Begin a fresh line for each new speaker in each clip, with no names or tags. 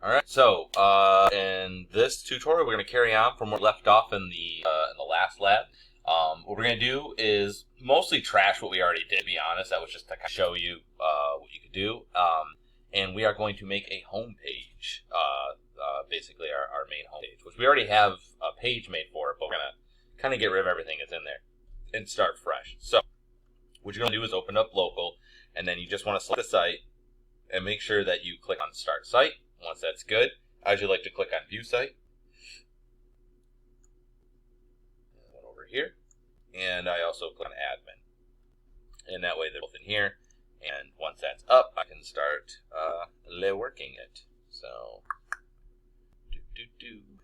Alright, so in this tutorial we're going to carry on from where we left off in the last lab. What we're going to do is mostly trash what we already did, to be honest. That was just to kind of show you what you could do. And we are going to make a home page, basically our main home page, which we already have a page made for it, but we're going to kind of get rid of everything that's in there and start fresh. So what you're going to do is open up local, and then you just want to select the site and make sure that you click on Start Site. Once that's good, I usually like to click on View Site. Over here. And I also click on Admin. And that way they're both in here. And once that's up, I can start working it. So,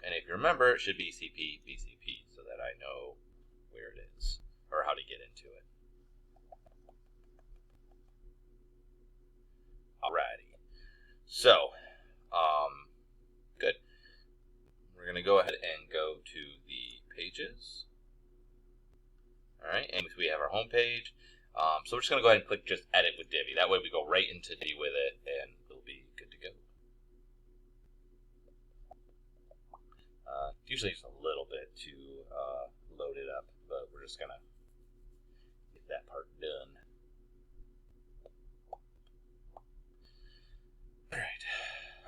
And if you remember, it should be BCP, so that I know where it is, or how to get into it. Alrighty. So, good. We're going to go ahead and go to the pages. Alright, and we have our home page. So we're just going to go ahead and click just Edit with Divi. That way we go right into Divi with it, and we'll be good to go. Usually just a little bit to load it up, but we're just going to get that part done. Alright,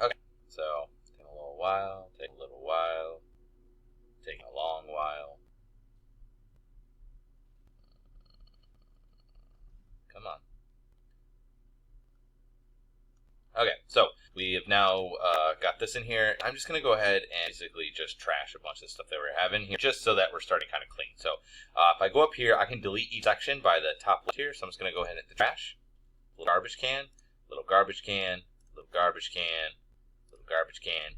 okay, so take a little while, take a little while, taking a long while. Come on. Okay, so we have now got this in here. I'm just going to go ahead and basically just trash a bunch of stuff that we're having here, just so that we're starting kind of clean. So if I go up here, I can delete each section by the top left here. So I'm just going to go ahead and hit the trash, little garbage can, little garbage can, little garbage can, little garbage can,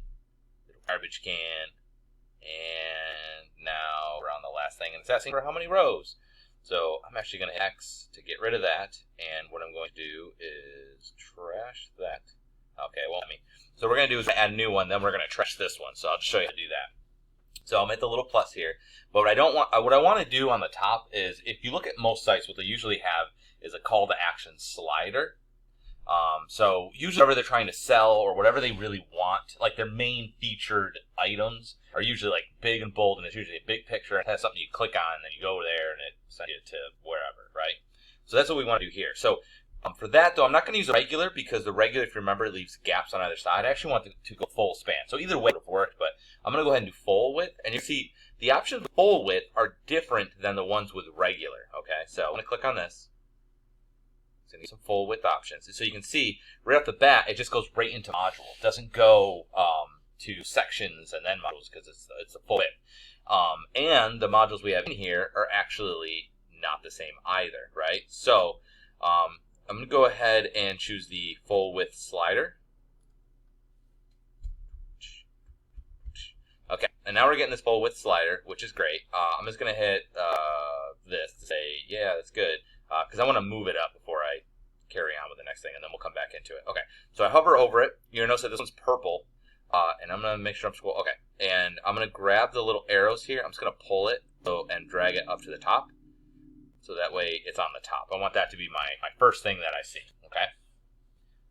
little garbage can, and now we're on the last thing, and it's asking for how many rows. So I'm actually going to X to get rid of that, and what I'm going to do is trash that. Okay, well, so what we're going to do is add a new one, then we're going to trash this one. So I'll just show you how to do that. So I'll hit the little plus here. But what I want to do on the top is, if you look at most sites, what they usually have is a call to action slider. So usually whatever they're trying to sell or whatever they really want, like their main featured items are usually like big and bold, and it's usually a big picture. It has something you click on, and then you go there and it sends you to wherever, right? So that's what we want to do here. So for that, though, I'm not going to use a regular, because the regular, if you remember, it leaves gaps on either side. I actually want to go full span. So either way would have worked, but I'm going to go ahead and do full width. And you see the options with full width are different than the ones with regular, okay? So I'm going to click on this. It's going to be some full width options. And so you can see right off the bat, it just goes right into module. It doesn't go to sections and then modules, because it's a full width. And the modules we have in here are actually not the same either, right? So I'm going to go ahead and choose the full width slider. Okay, and now we're getting this full width slider, which is great. I'm just going to hit this to say, yeah, that's good, because I want to move it up before I carry on with the next thing, and then we'll come back into it. Okay, so I hover over it. You'll notice that this one's purple, and I'm going to make sure I'm scrolling. Okay, and I'm going to grab the little arrows here. I'm just going to pull it and drag it up to the top, so that way it's on the top. I want that to be my first thing that I see. Okay,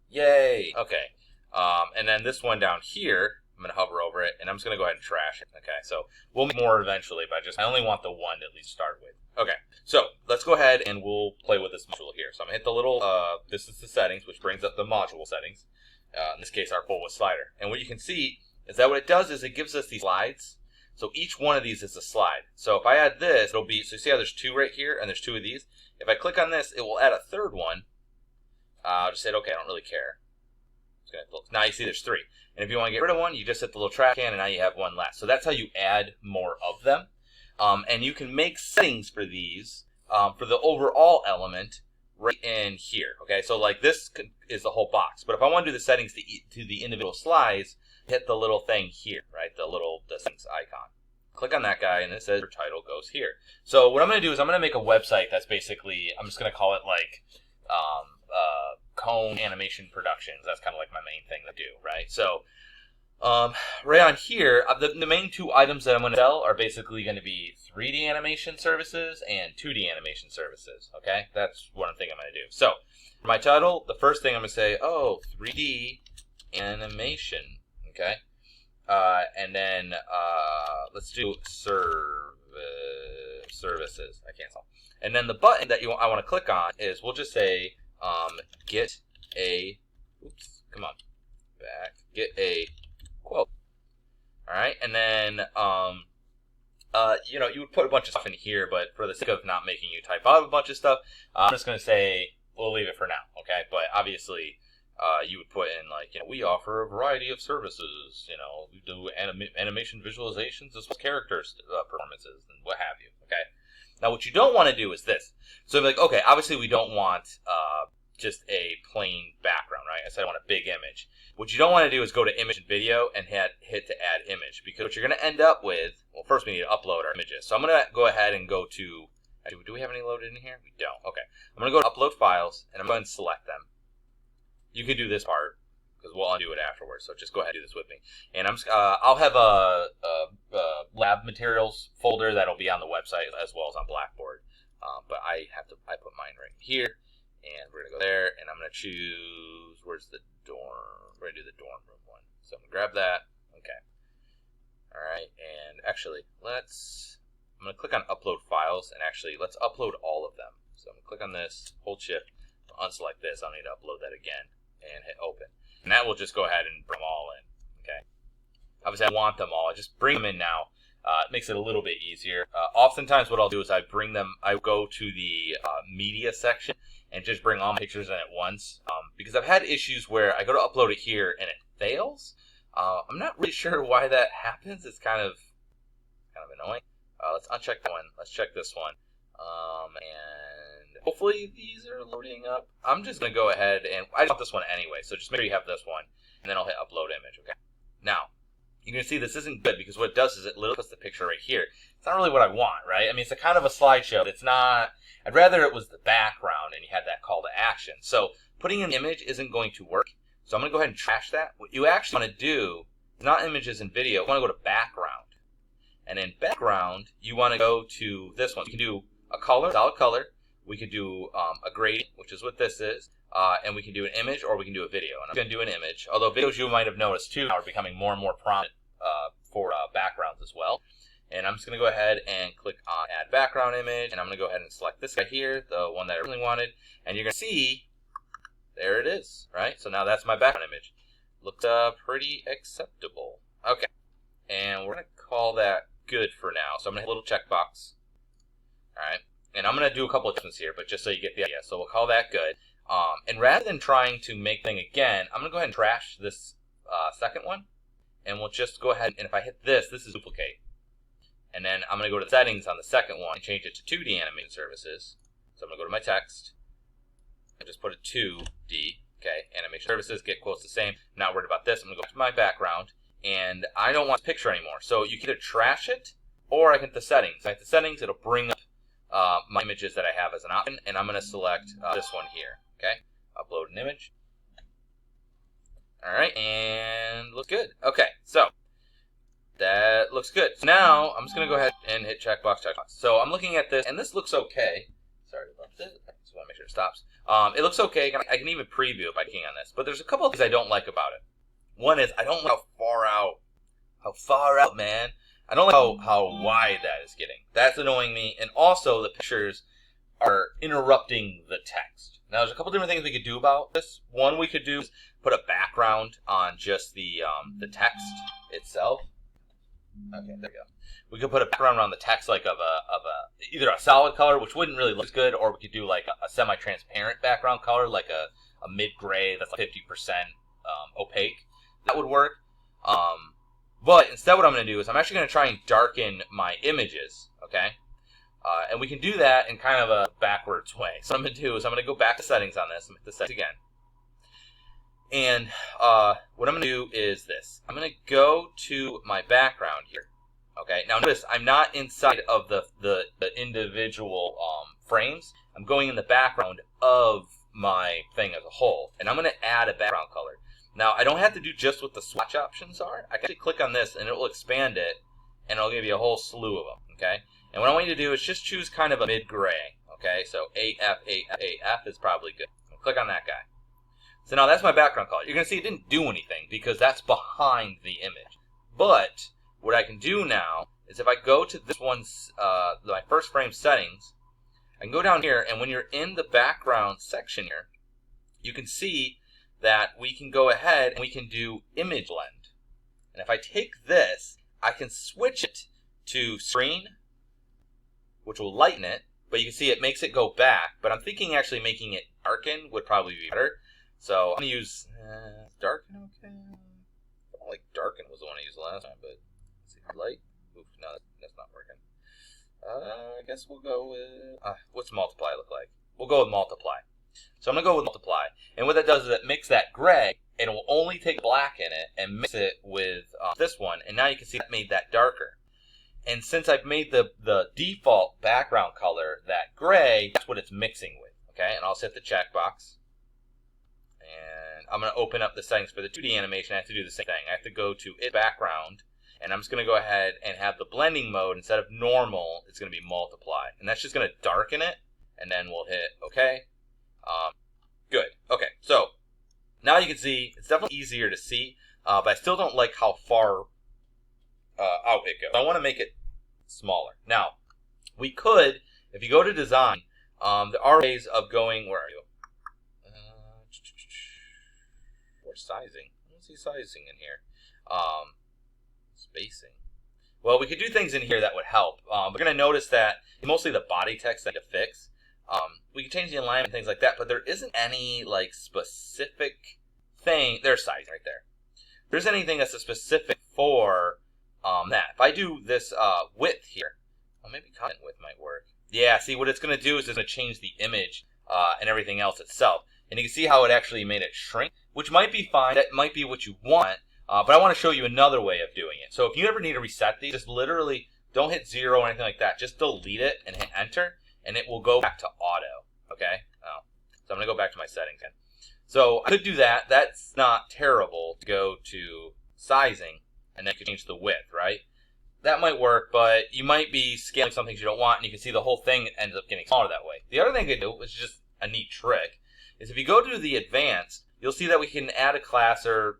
yay. Okay, and then this one down here, I'm going to hover over it, and I'm just going to go ahead and trash it. Okay, so we'll make more eventually, but I only want the one to at least start with. Okay, so let's go ahead and we'll play with this module here. So I'm going to hit the little, this is the settings, which brings up the module settings. In this case, our full width slider. And what you can see is that what it does is it gives us these slides. So each one of these is a slide. So if I add this, it'll be, so you see how there's two right here, and there's two of these? If I click on this, it will add a third one. I'll just say, okay, I don't really care. Now you see there's three. And if you want to get rid of one, you just hit the little trash can, and now you have one less. So that's how you add more of them. And you can make settings for these, for the overall element, right in here. Okay, so like this is the whole box. But if I want to do the settings to the individual slides, hit the little thing here, right? The settings icon. Click on that guy, and it says your title goes here. So what I'm going to do is I'm going to make a website that's basically, I'm just going to call it like Cone Animation Productions. That's kind of like my main thing to do, right? So right on here, the main two items that I'm going to sell are basically going to be 3D animation services and 2D animation services, okay? That's one thing I'm going to do. So for my title, the first thing I'm going to say, 3D animation. Okay. And then let's do services. I cancel. And then the button that I want to click on is, we'll just say get a, oops, come on, back, get a quote. All right, and then you know, you would put a bunch of stuff in here, but for the sake of not making you type out a bunch of stuff, I'm just going to say we'll leave it for now, okay? But obviously, you would put in, like, you know, we offer a variety of services. You know, we do animation visualizations as well as characters performances and what have you, okay? Now, what you don't want to do is this. So, like, okay, obviously we don't want just a plain background, right? I said I want a big image. What you don't want to do is go to image and video and hit to add image, because what you're going to end up with, well, first we need to upload our images. So I'm going to go ahead and go to, do we have any loaded in here? We don't. Okay. I'm going to go to upload files, and I'm going to select them. You can do this part, because we'll undo it afterwards. So just go ahead and do this with me. And I'll have a lab materials folder that'll be on the website as well as on Blackboard. But I put mine right here. And we're going to go there, and I'm going to choose, where's the dorm? We're going to do the dorm room one. So I'm going to grab that. Okay. All right, and actually, I'm going to click on upload files, and actually, let's upload all of them. So I'm going to click on this, hold shift, unselect this. I'll need to upload that again, and hit open. And that will just go ahead and bring them all in, okay? Obviously, I want them all. I just bring them in now. It makes it a little bit easier. Oftentimes, what I'll do is I go to the media section, and just bring all my pictures in at once, because I've had issues where I go to upload it here and it fails. I'm not really sure why that happens. It's kind of annoying. Let's uncheck that one. Let's check this one, and hopefully these are loading up. I'm just gonna go ahead, and I want this one anyway, so just make sure you have this one, and then I'll hit upload image. Okay. Now you can see this isn't good, because what it does is it literally puts the picture right here. It's not really what I want, right? I mean, it's a kind of a slideshow. It's not. I'd rather it was the background and you had that call to action. So putting an image isn't going to work. So I'm going to go ahead and trash that. What you actually want to do is not images and video. You want to go to background. And in background, you want to go to this one. You can do a color, solid color. We could do a gradient, which is what this is. And we can do an image, or we can do a video. And I'm going to do an image. Although videos, you might have noticed too, are becoming more and more prominent for backgrounds as well. And I'm just going to go ahead and click on Add Background Image. And I'm going to go ahead and select this guy here, the one that I really wanted. And you're going to see, there it is, right? So now that's my background image. Looks pretty acceptable. Okay. And we're going to call that good for now. So I'm going to hit a little checkbox. All right. And I'm going to do a couple of adjustments here, but just so you get the idea. So we'll call that good. And rather than trying to make the thing again, I'm going to go ahead and trash this second one. And we'll just go ahead, and if I hit this, this is duplicate. And then I'm going to go to the settings on the second one and change it to 2D animation services. So I'm going to go to my text and just put a 2D, okay, animation services, get quotes the same. Not worried about this. I'm going to go to my background, and I don't want this picture anymore. So you can either trash it, or I can hit the settings. If I hit the settings, it'll bring up my images that I have as an option, and I'm going to select this one here, okay? Upload an image. All right, and looks good. Okay, so that looks good. So now I'm just going to go ahead and hit checkbox. So I'm looking at this, and this looks okay. Sorry about this. I just want to make sure it stops. It looks okay. I can even preview it by clicking on this. But there's a couple of things I don't like about it. One is I don't like how far out, man. I don't like how wide that is getting. That's annoying me. And also the pictures are interrupting the text. Now there's a couple different things we could do about this. One we could do is put a background on just the text itself. Okay, there we go. We could put a background around the text, like of either a solid color, which wouldn't really look good, or we could do like a semi-transparent background color, like a mid-gray that's like 50% opaque. That would work. But instead, what I'm going to do is I'm actually going to try and darken my images. Okay, and we can do that in kind of a backwards way. So what I'm going to do is I'm going to go back to settings on this. I'm going to hit the settings again. And what I'm going to do is this. I'm going to go to my background here. Okay. Now notice I'm not inside of the individual frames. I'm going in the background of my thing as a whole. And I'm going to add a background color. Now I don't have to do just what the swatch options are. I can actually click on this and it will expand it. And it'll give you a whole slew of them. Okay. And what I want you to do is just choose kind of a mid-gray. Okay. So AF is probably good. I'll click on that guy. So now that's my background color. You're going to see it didn't do anything because that's behind the image. But what I can do now is if I go to this one's, my first frame settings, I can go down here, and when you're in the background section here, you can see that we can go ahead and we can do image blend. And if I take this, I can switch it to screen, which will lighten it, but you can see it makes it go back. But I'm thinking actually making it darken would probably be better. So I'm going to use darken, okay. I don't like darken was the one I used last time, but let's see, light. Oof, no, that's not working. I guess we'll go with, what's multiply look like? We'll go with multiply. So I'm going to go with multiply. And what that does is it makes that gray, and it will only take black in it and mix it with this one. And now you can see that made that darker. And since I've made the default background color that gray, that's what it's mixing with. Okay, and I'll set the checkbox. And I'm going to open up the settings for the 2D animation. I have to do the same thing. I have to go to it background, and I'm just going to go ahead and have the blending mode. Instead of normal, it's going to be multiply. And that's just going to darken it, and then we'll hit OK. Good. Okay, so now you can see it's definitely easier to see, but I still don't like how far out it goes. I want to make it smaller. Now, we could, if you go to design, there are ways of going, where are you? Where's sizing? I don't see sizing in here. Spacing. Well, we could do things in here that would help. We're going to notice that mostly the body text that you fix. We can change the alignment and things like that, but there isn't any like specific thing. There's sizing right there. There's anything that's specific for that. If I do this width here, well, maybe content width might work. Yeah, see what it's going to do is it's going to change the image and everything else itself. And you can see how it actually made it shrink, which might be fine. That might be what you want, but I want to show you another way of doing it. So if you ever need to reset these, just literally don't hit 0 or anything like that. Just delete it and hit enter, and it will go back to auto. Okay? So I'm going to go back to my settings again. So I could do that. That's not terrible to go to sizing, and then you can change the width, right? That might work, but you might be scaling some things you don't want, and you can see the whole thing ends up getting smaller that way. The other thing I could do, which is just a neat trick, is if you go to the advanced, you'll see that we can add a class or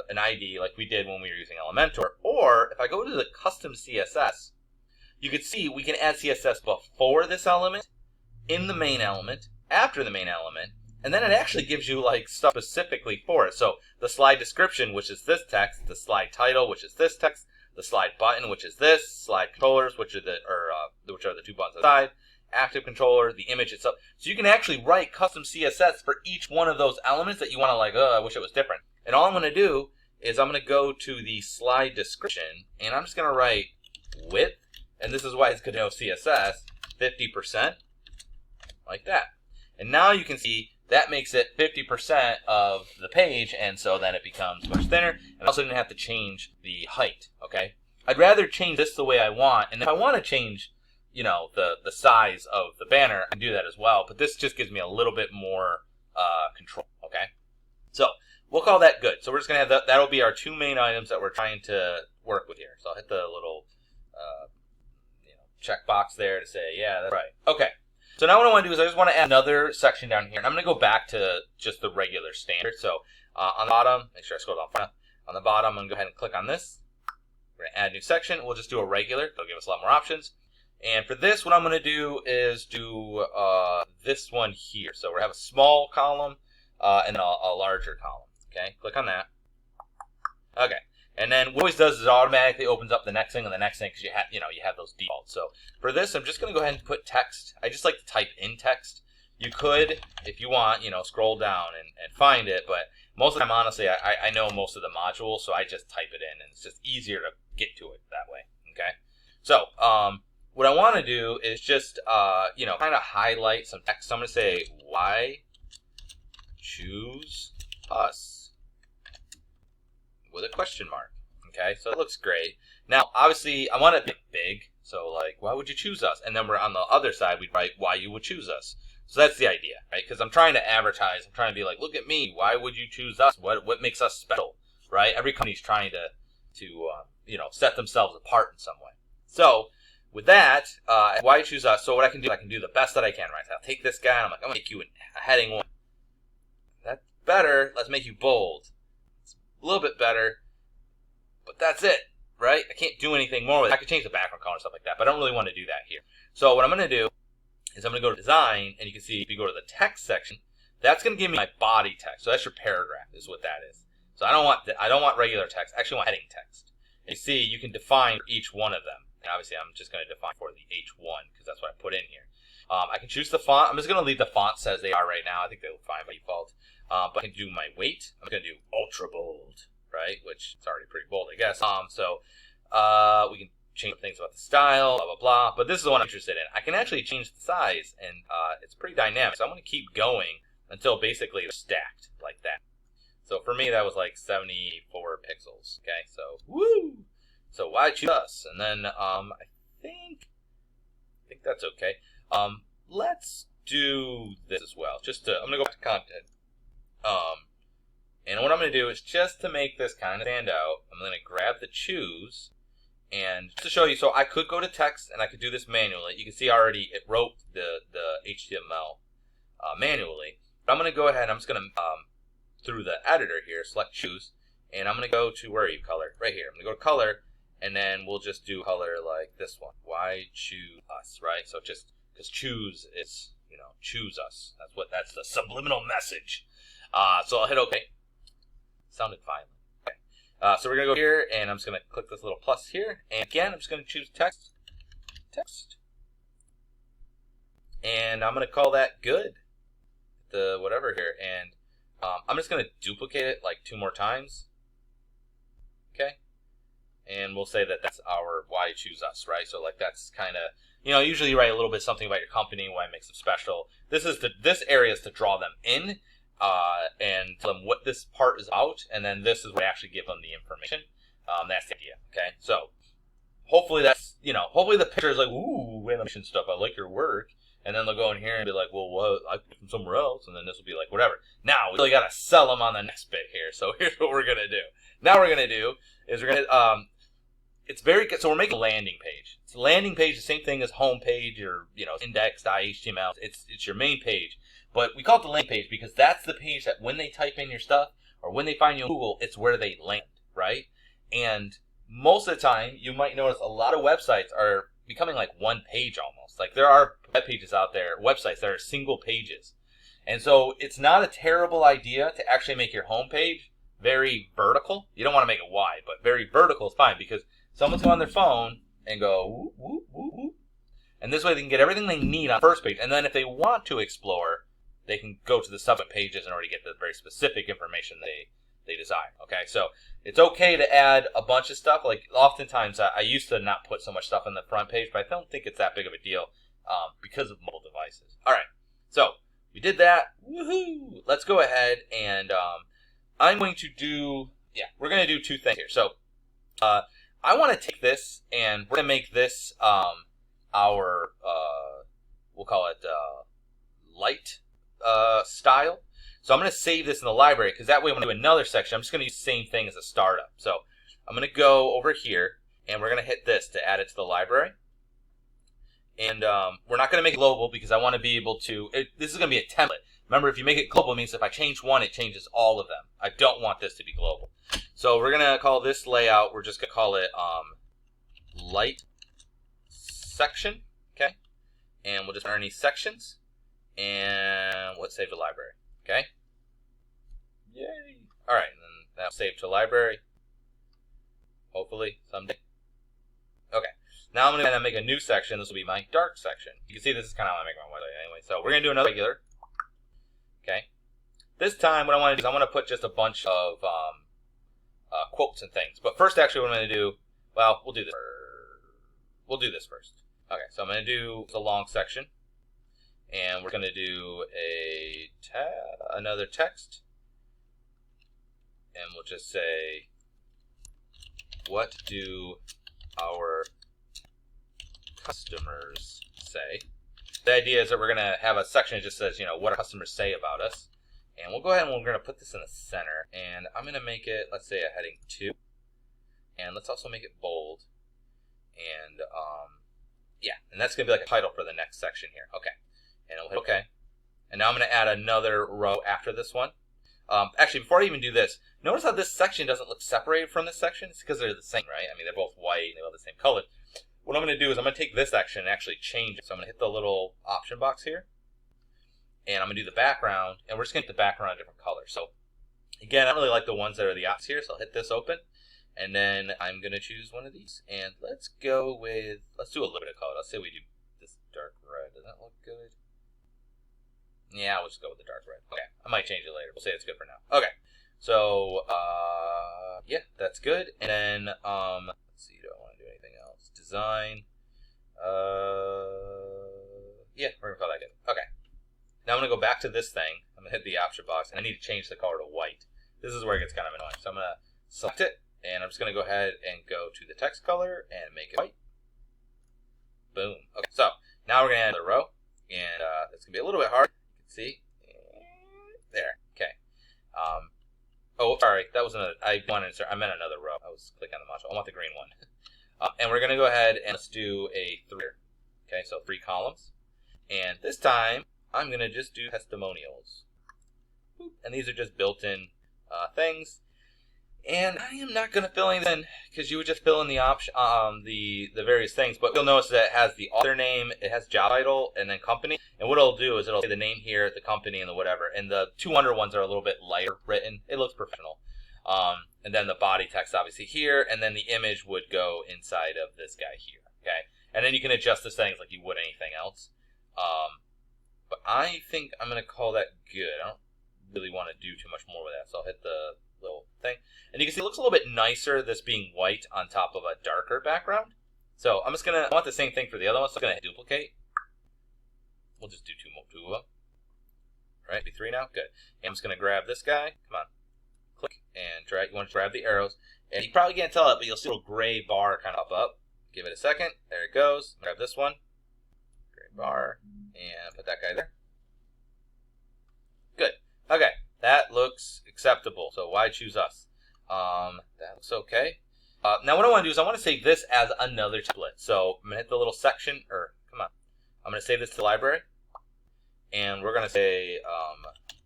an ID like we did when we were using Elementor. Or if I go to the custom CSS, you can see we can add CSS before this element, in the main element, after the main element, and then it actually gives you like stuff specifically for it. So the slide description, which is this text, the slide title, which is this text, the slide button, which is this, slide controllers, which are the two buttons on the side, active controller, the image itself. So you can actually write custom CSS for each one of those elements that you want to like, I wish it was different. And all I'm going to do is I'm going to go to the slide description, and I'm just going to write width, and this is why it's good to know CSS, 50%, like that. And now you can see that makes it 50% of the page, and so then it becomes much thinner, and I also didn't have to change the height, okay? I'd rather change this the way I want, and if I want to change, you know, the size of the banner, I can do that as well, but this just gives me a little bit more control, okay? So we'll call that good. So we're just going to have that'll be our two main items that we're trying to work with here. So I'll hit the little checkbox there to say, yeah, that's right. Okay. So now what I want to do is I just want to add another section down here, and I'm going to go back to just the regular standard. So on the bottom, make sure I scroll down far enough. On the bottom, I'm going to go ahead and click on this. We're going to add a new section. We'll just do a regular. It'll give us a lot more options. And for this, what I'm going to do is do this one here. So we're going to have a small column and a larger column. Okay, click on that. Okay, and then what it always does is it automatically opens up the next thing and the next thing because you have those defaults. So for this, I'm just going to go ahead and put text. I just like to type in text. You could, if you want, scroll down and find it, but most of the time, honestly, I know most of the modules, so I just type it in, and it's just easier to get to it that way. Okay, so what I want to do is just kind of highlight some text. So I'm going to say, why choose us? With a question mark. Okay, so it looks great. Now, obviously, I want it big, so like, why would you choose us? And then we're on the other side, we'd write why you would choose us. So that's the idea, right? Because I'm trying to advertise. I'm trying to be like, look at me. Why would you choose us? What makes us special, right? Every company's trying to set themselves apart in some way. So with that, why choose us? So what I can do the best that I can, right? So I'll take this guy, and I'm like, I'm gonna make you a heading one. better. Let's make you bold. It's a little bit better, but that's it, right? I can't do anything more with it. I could change the background color and stuff like that, but I don't really want to do that here. So what I'm going to do is I'm going to go to design, and you can see if you go to the text section, that's going to give me my body text. So that's your paragraph is what that is. So I don't want regular text. I actually want heading text. And you see, you can define for each one of them. And obviously, I'm just going to define for the H1 because that's what I put in here. I can choose the font. I'm just going to leave the fonts as they are right now. I think they look fine by default. But I can do my weight. I'm going to do ultra bold, right? Which is already pretty bold, I guess. We can change things about the style, blah, blah, blah. But this is the one I'm interested in. I can actually change the size, and it's pretty dynamic. So I'm going to keep going until basically they're stacked like that. So for me, that was like 74 pixels. Okay, so woo! So why choose us? And then I think that's okay. Let's do this as well. I'm gonna go back to content. And what I'm gonna do is just to make this kind of stand out, I'm gonna grab the choose, and just to show you. So I could go to text and I could do this manually. You can see already it wrote the HTML manually. But I'm gonna go ahead. I'm just gonna through the editor here, select choose, and I'm gonna go to where are you color? Right here. I'm gonna go to color. And then we'll just do color like this one. Why choose us, right? So just because choose is, choose us. That's the subliminal message. So I'll hit OK. Sounded fine. Okay. So we're going to go here, and I'm just going to click this little plus here. And again, I'm just going to choose text. And I'm going to call that good. The whatever here. And I'm just going to duplicate it like 2 more times. Okay. And we'll say that that's our why choose us, right? So like that's kind of, usually you write a little bit something about your company, why it makes them special. This area is to draw them in and tell them what this part is about, and then this is where I actually give them the information. That's the idea, okay? So hopefully that's, hopefully the picture is like, ooh, animation stuff, I like your work. And then they'll go in here and be like, well, what? I get from somewhere else, and then this will be like, whatever. Now, we really got to sell them on the next bit here. So here's what we're going to do. Now what we're going to do is we're going to, it's very good. So we're making a landing page. It's a landing page, the same thing as home page or, index.html. It's your main page. But we call it the landing page because that's the page that when they type in your stuff or when they find you on Google, it's where they land, right? And most of the time, you might notice a lot of websites are becoming like one page almost. Like there are web pages out there, websites that are single pages. And so it's not a terrible idea to actually make your home page very vertical. You don't want to make it wide, but very vertical is fine because someone's going on their phone and go, whoop, whoop, whoop, whoop. And this way they can get everything they need on the first page. And then if they want to explore, they can go to the subsequent pages in order to get the very specific information they desire. Okay, so it's okay to add a bunch of stuff. Like oftentimes I used to not put so much stuff on the front page, but I don't think it's that big of a deal because of mobile devices. All right, so we did that. Woohoo! Let's go ahead and I'm going to do, we're going to do 2 things here. So I want to take this and we're going to make this our, we'll call it light style. So I'm going to save this in the library because that way when I do another section, I'm just going to use the same thing as a startup. So I'm going to go over here and we're going to hit this to add it to the library. And we're not going to make it global because I want to be able to, this is going to be a template. Remember, if you make it global, it means if I change one, it changes all of them. I don't want this to be global. So we're going to call this layout, we're just going to call it light section, okay? And we'll just earn these sections. And let's save to library, okay? Yay! All right, and then that'll save to library. Hopefully, someday. Okay. Now I'm going to make a new section. This will be my dark section. You can see this is kind of how I make my website anyway. So we're going to do another regular. Okay. This time, what I want to do is I want to put just a bunch of quotes and things. But first, actually, what I'm going to do, well, we'll do this. We'll do this first. Okay, so I'm going to do a long section. And we're going to do another text. And we'll just say, what do our customers say? The idea is that we're going to have a section that just says, what our customers say about us. And we'll go ahead and we're going to put this in the center. And I'm going to make it, let's say, a heading 2. And let's also make it bold. And, and that's going to be like a title for the next section here. Okay. And we'll hit OK. And now I'm going to add another row after this one. Actually, before I even do this, notice how this section doesn't look separated from this section? It's because they're the same, right? I mean, they're both white and they have the same color. What I'm going to do is I'm going to take this section and actually change it. So I'm going to hit the little option box here. And I'm going to do the background. And we're just going to get the background a different color. So, again, I don't really like the ones that are the opps here. So I'll hit this open. And then I'm going to choose one of these. And let's go with, let's do a little bit of color. Let's say we do this dark red. Does that look good? Yeah, we'll just go with the dark red. Okay, I might change it later. We'll say it's good for now. Okay, so, yeah, that's good. And then, let's see, do I want to do anything else? Design. Yeah, we're going to call that good. Okay. Now I'm going to go back to this thing. I'm going to hit the option box, and I need to change the color to white. This is where it gets kind of annoying. So I'm going to select it, and I'm just going to go ahead and go to the text color and make it white. Boom. Okay, so now we're going to add another row, and it's going to be a little bit hard. See? There. Okay. Oh, sorry. That was another. I meant another row. I was clicking on the module. I want the green one. And we're going to go ahead and let's do a 3. Okay, so 3 columns. And this time, I'm going to just do testimonials. And these are just built-in things. And I am not going to fill anything in because you would just fill in the option, the various things. But you'll notice that it has the author name, it has job title, and then company. And what it'll do is it'll say the name here, the company, and the whatever. And the 200 ones are a little bit lighter written. It looks professional. And then the body text obviously here, and then the image would go inside of this guy here. Okay, and then you can adjust the settings like you would anything else. But I think I'm going to call that good. I don't really want to do too much more with that, so I'll hit the little thing. And you can see it looks a little bit nicer, this being white on top of a darker background. So I'm just going to, I want the same thing for the other one, so I'm going to duplicate. We'll just do two of them. Right, be 3 now? Good. And I'm just going to grab this guy. Come on. Click and drag. You want to grab the arrows. And you probably can't tell it, but you'll see a little gray bar kind of pop up. Give it a second. There it goes. Grab this one. Gray bar. And put that guy there. Good. Okay. That looks acceptable. So why choose us? That looks okay. Now what I want to do is I want to save this as another template. So I'm going to hit the little section, come on. I'm going to save this to the library. And we're going to say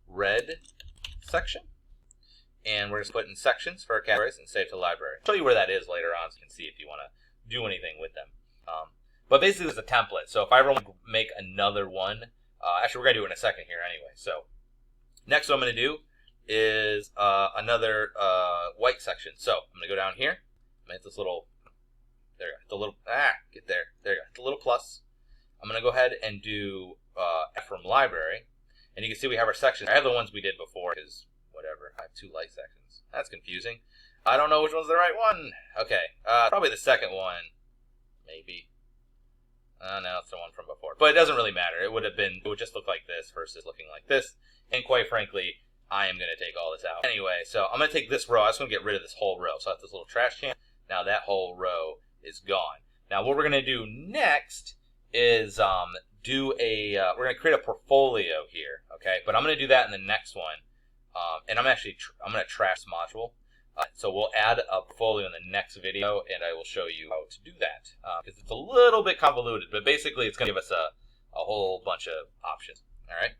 red section. And we're just putting sections for our categories and save to library. I'll show you where that is later on so you can see if you want to do anything with them. But basically this is a template. So if I ever want to make another one, actually we're going to do it in a second here anyway. So next what I'm going to do is another white section. So I'm going to go down here. I'm going to hit this little, there you go, the little, get there. There you go, the little plus. I'm going to go ahead and do from library. And you can see we have our sections. I have the ones we did before because whatever. I have 2 light sections. That's confusing. I don't know which one's the right one. Okay, probably the second one. Maybe. No, it's the one from before. But it doesn't really matter. It would just look like this versus looking like this. And quite frankly, I am going to take all this out. Anyway, so I'm going to take this row. I just want to get rid of this whole row. So I have this little trash can. Now that whole row is gone. Now what we're going to do next is we're going to create a portfolio here. Okay, but I'm going to do that in the next one. And I'm going to trash this module. So we'll add a portfolio in the next video, and I will show you how to do that. Because it's a little bit convoluted, but basically it's going to give us a whole bunch of options. All right.